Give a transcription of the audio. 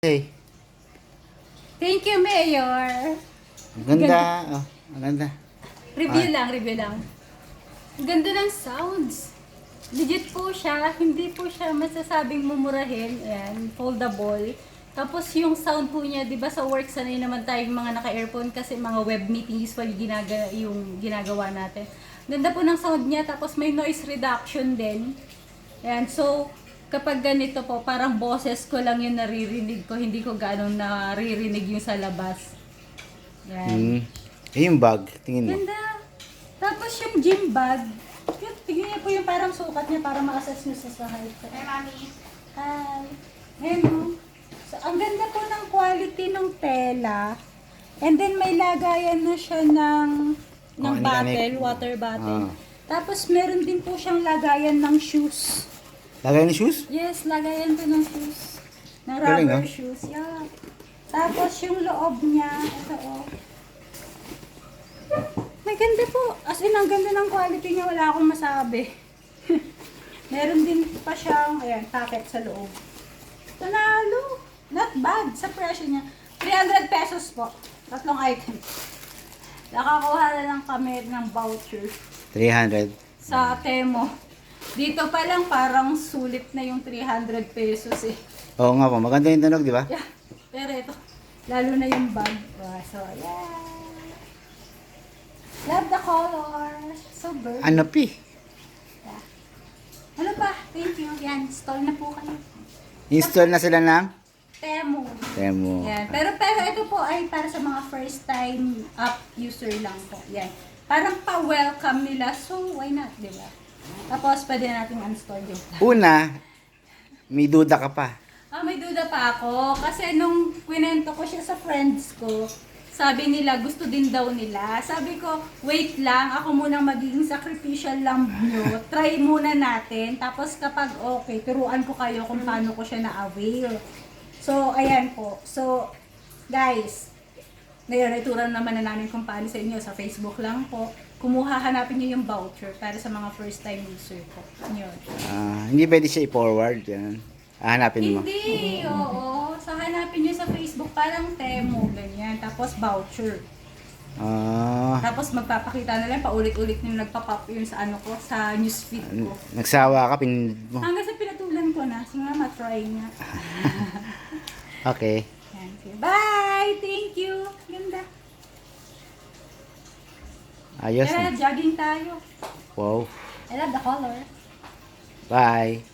Hey, Thank you, Mayor. ang ganda. Oh, ang ganda. Review lang. Ang ganda ng sounds. Legit po siya. Hindi po siya masasabing mumurahin. Ayan, foldable. Tapos yung sound po niya, di ba sa work sanay naman tayong mga naka-earphone kasi mga web meeting usually yung ginagawa natin. Ganda po ng sound niya. Tapos may noise reduction din. Ayan, so kapag ganito po, parang boses ko lang yung naririnig ko. Hindi ko ganong naririnig yung sa labas. Ayan. Yung bag, tingin mo. Ganda. Tapos yung gym bag, yun, tingnan niyo po yung parang sukat niya para ma-assess niyo sa height. Hey, Mami. Hi. Ayan o. So, ang ganda po ng quality ng tela. And then may lagayan na siya ng anik-anik. bottle, water bottle. Ah. Tapos meron din po siyang lagayan ng shoes. Lagay ng shoes? Yes, lagayan po ng shoes. Ng Galing, rubber ah. shoes. Yeah. Tapos yung loob niya, ito o. May ganda po. As in, ang ganda ng quality niya. Wala akong masabi. Meron din pa siyang, ayan, packet sa loob. Panalo. Not bad sa presyo niya. 300 pesos po. Tatlong item. Nakakuha na lang kami ng voucher 300. sa Temo. Dito pa lang parang sulit na yung 300 pesos eh. Oo nga po, maganda yung tunog, di ba? Yeah. Pero ito, lalo na yung bag. So, yeah. Love the color. So burnt. Ano pi? Yeah. Ano pa? Thank you. Yan, install na po kayo. Install na sila ng Temo. Temo. Yan. Pero ito po ay para sa mga first time app user lang po. Yan. Parang pa-welcome nila. So, why not, di ba? Tapos, pwede natin install yung Una, may duda ka pa. may duda pa ako. Kasi nung kwento ko siya sa friends ko, sabi nila, gusto din daw nila. Sabi ko, wait lang, ako munang magiging sacrificial lamb nyo. Try muna natin. Tapos kapag okay, turuan ko kayo kung paano ko siya na-avail. So, ayan po. So, guys, ngayon, ituran naman na namin kung paano sa inyo. Sa Facebook lang po. Kumuha, hanapin nyo yung voucher para sa mga first time user po. Yun. Hindi pwede siya i-forward. Yan. Hanapin mo. Hindi, oo. So, hanapin nyo sa Facebook, parang Temo, ganyan. Tapos, voucher. Tapos, magpapakita na lang, paulit-ulit nyo nagpa-pop yun sa ano ko, sa newsfeed ko. Nagsawa ka, pinindot mo. Hanggang sa pinatulan ko na. Sige nga, matry nga. Okay. Yan, sige. Bye! Thank you! Ganda. Ayos Tara, na. jogging tayo. Wow. I love the color. Bye.